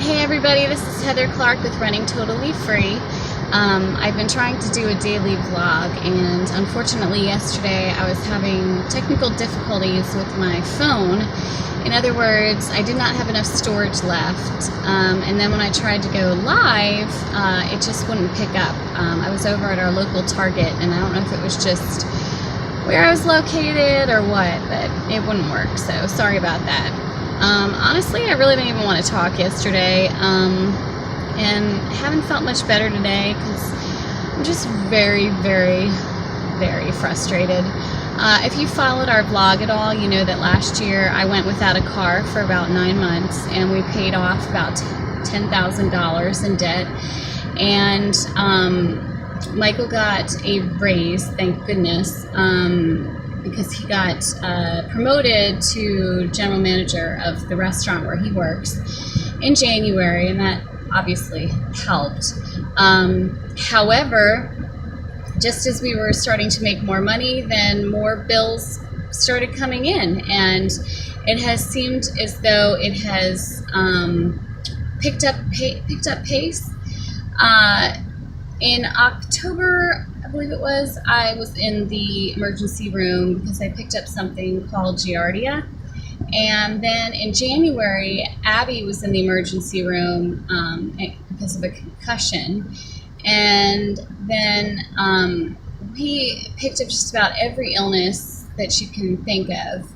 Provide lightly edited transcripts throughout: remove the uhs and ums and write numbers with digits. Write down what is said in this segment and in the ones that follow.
Hey everybody, this is Heather Clark with Running Totally Free. I've been trying to do a daily vlog, and unfortunately yesterday I was having technical difficulties with my phone. In other words, I did not have enough storage left, and then when I tried to go live, it just wouldn't pick up. I was over at our local Target, and I don't know if it was just where I was located or what, but it wouldn't work, so sorry about that. Honestly, I really didn't even want to talk yesterday, and haven't felt much better today because I'm just very, very, very frustrated. If you followed our vlog at all, you know that last year I went without a car for about 9 months, and we paid off about $10,000 in debt, and Michael got a raise, thank goodness, because he got promoted to general manager of the restaurant where he works in January, and that obviously helped. However, just as we were starting to make more money, then more bills started coming in, and it has seemed as though it has picked up pace. In October, I believe it was, I was in the emergency room because I picked up something called Giardia. And then in January, Abby was in the emergency room because of a concussion. And then we picked up just about every illness that you can think of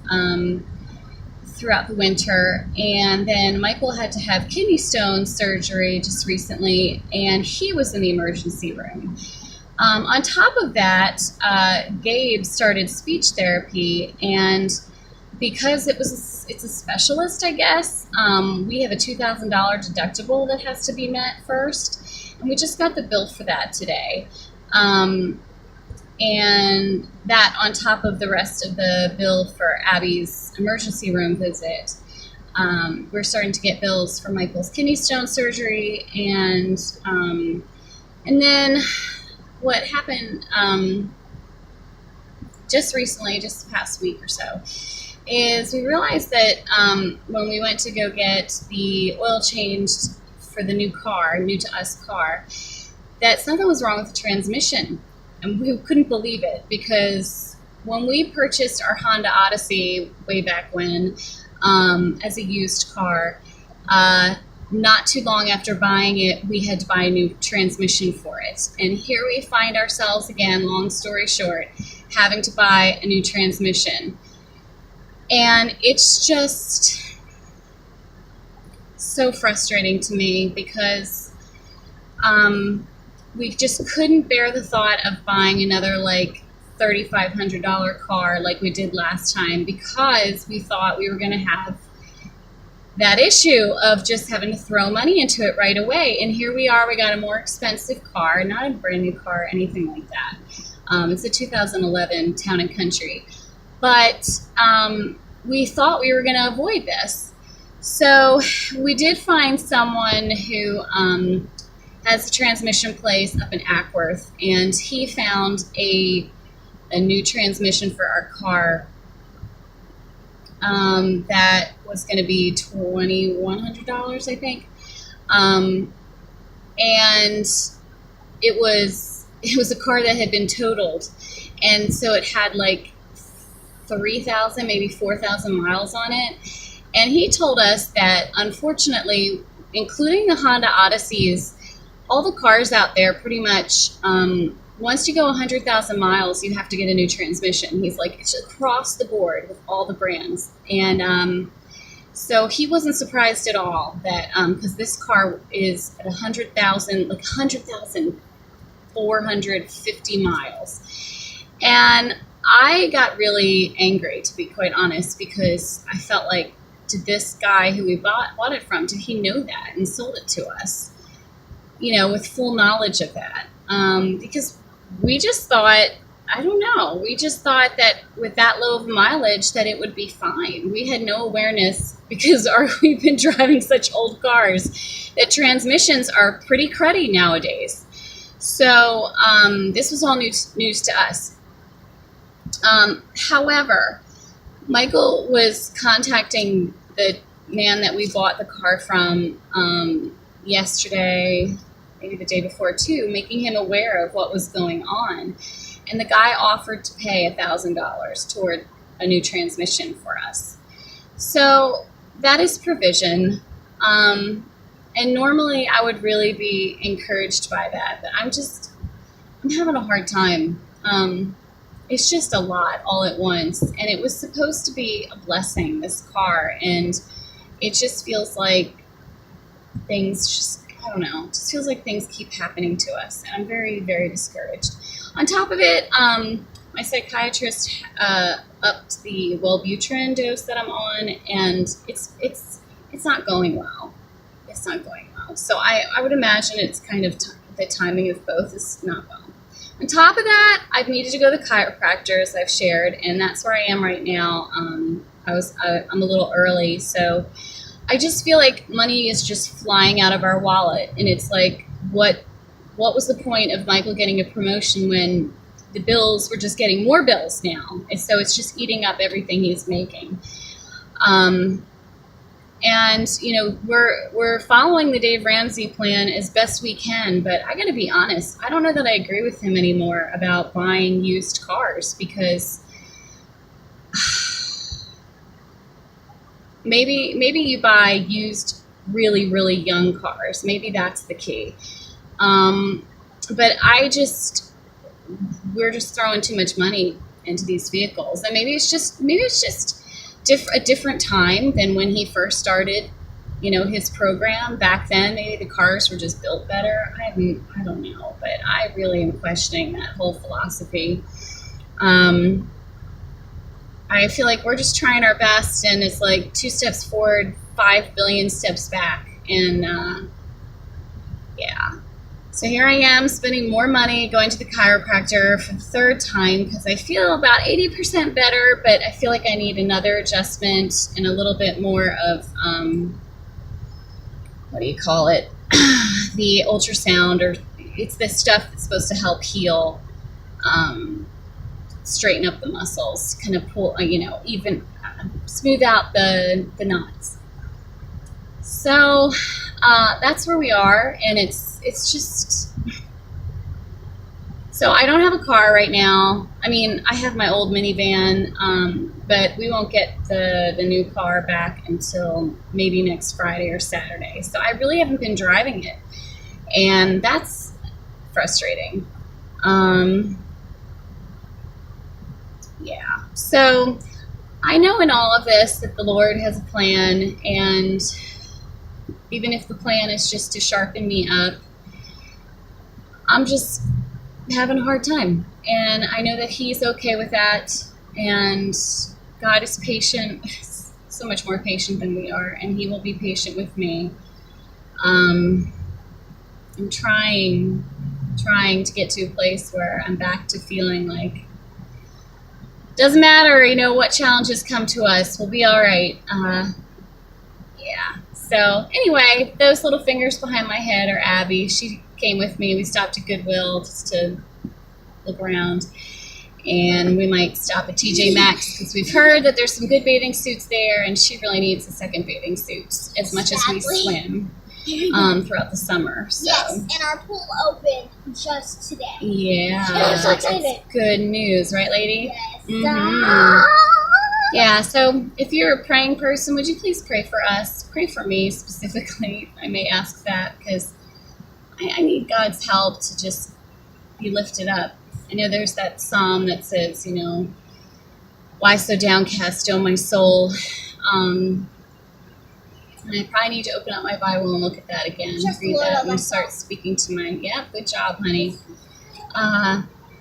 throughout the winter. And then Michael had to have kidney stone surgery just recently, and he was in the emergency room. On top of that, Gabe started speech therapy, and because it's a specialist, I guess, we have a $2,000 deductible that has to be met first, and we just got the bill for that today. And that on top of the rest of the bill for Abby's emergency room visit. We're starting to get bills for Michael's kidney stone surgery, and then what happened just recently, just the past week or so, is we realized that when we went to go get the oil changed for the new to us car, that something was wrong with the transmission. And we couldn't believe it, because when we purchased our Honda Odyssey way back when as a used car, not too long after buying it, we had to buy a new transmission for it. And here we find ourselves again, long story short, having to buy a new transmission. And it's just so frustrating to me because we just couldn't bear the thought of buying another like $3,500 car like we did last time, because we thought we were going to have that issue of just having to throw money into it right away. And here we are, we got a more expensive car, not a brand new car or anything like that. It's a 2011 Town and Country. But we thought we were going to avoid this. So we did find someone who has a transmission place up in Ackworth, and he found a new transmission for our car that was going to be $2,100, I think, and it was a car that had been totaled, and so it had like 3,000, maybe 4,000 miles on it. And he told us that unfortunately, including the Honda Odysseys, all the cars out there pretty much, once you go 100,000 miles, you have to get a new transmission. He's like, it's across the board with all the brands. And so he wasn't surprised at all that, because this car is at 100,450 miles. And I got really angry, to be quite honest, because I felt like, did this guy who we bought it from, did he know that and sold it to us? You know, with full knowledge of that, because we just thought, I don't know, we just thought that with that low of mileage that it would be fine. We had no awareness, because we've been driving such old cars, that transmissions are pretty cruddy nowadays. So this was all news to us. However, Michael was contacting the man that we bought the car from yesterday, maybe the day before too, making him aware of what was going on. And the guy offered to pay $1,000 toward a new transmission for us. So that is provision. And normally I would really be encouraged by that, but I'm having a hard time. It's just a lot all at once. And it was supposed to be a blessing, this car. And it just feels like things I don't know, it just feels like things keep happening to us. And I'm very, very discouraged. On top of it, my psychiatrist upped the Wellbutrin dose that I'm on, and it's not going well. It's not going well. So I would imagine it's kind of the timing of both is not well. On top of that, I've needed to go to the chiropractor, as I've shared, and that's where I am right now. I'm a little early, so I just feel like money is just flying out of our wallet, and it's like, what was the point of Michael getting a promotion when the bills were just getting more bills now? And so it's just eating up everything he's making. And we're following the Dave Ramsey plan as best we can, but I got to be honest, I don't know that I agree with him anymore about buying used cars, because maybe you buy used really, really young cars. Maybe that's the key. But we're just throwing too much money into these vehicles, and maybe it's just a different time than when he first started, his program back then. Maybe the cars were just built better. I don't know, but I really am questioning that whole philosophy. I feel like we're just trying our best, and it's like 2 steps forward, 5 billion steps back, and yeah. So here I am spending more money going to the chiropractor for the 3rd time, because I feel about 80% better, but I feel like I need another adjustment and a little bit more of, what do you call it? The ultrasound, or it's the stuff that's supposed to help heal, straighten up the muscles, kind of pull, even smooth out the knots. So that's where we are, and it's just, so I don't have a car right now. I mean, I have my old minivan, but we won't get the new car back until maybe next Friday or Saturday. So I really haven't been driving it, and that's frustrating. Yeah, so I know in all of this that the Lord has a plan, and even if the plan is just to sharpen me up, I'm just having a hard time. And I know that He's okay with that, and God is patient, so much more patient than we are, and He will be patient with me. I'm trying to get to a place where I'm back to feeling like, doesn't matter, what challenges come to us, we'll be all right. Yeah. So anyway, those little fingers behind my head are Abby. She came with me. We stopped at Goodwill just to look around, and we might stop at TJ Maxx because we've heard that there's some good bathing suits there, and she really needs a second bathing suit as much as we swim throughout the summer. So. Yes, and our pool opened just today. Yeah, I'm so excited. That's good news, right, lady? Yes. Mm-hmm. Yeah, so if you're a praying person, would you please pray for us? Pray for me specifically. I may ask that because I need God's help to just be lifted up. I know there's that psalm that says, why so downcast, O my soul? And I probably need to open up my Bible and look at that again, read that, and start speaking to my, good job, honey.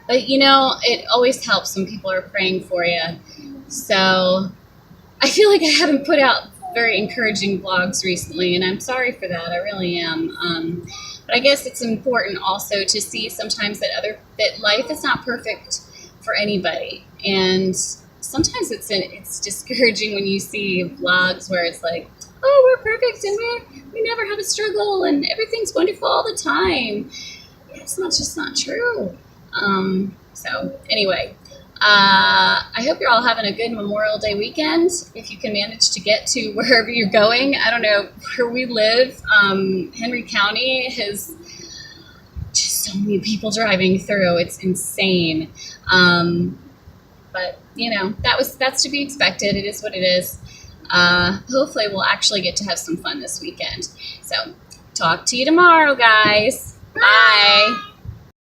But, it always helps when people are praying for you. So I feel like I haven't put out very encouraging blogs recently, and I'm sorry for that. I really am. But I guess it's important also to see sometimes that life is not perfect for anybody. And sometimes it's discouraging when you see blogs where it's like, oh, we're perfect and we never have a struggle and everything's wonderful all the time. It's just not true. So anyway, I hope you're all having a good Memorial Day weekend. If you can manage to get to wherever you're going. I don't know where we live. Henry County has just so many people driving through. It's insane. But you know, that's to be expected. It is what it is. Hopefully we'll actually get to have some fun this weekend. So talk to you tomorrow, guys. Bye.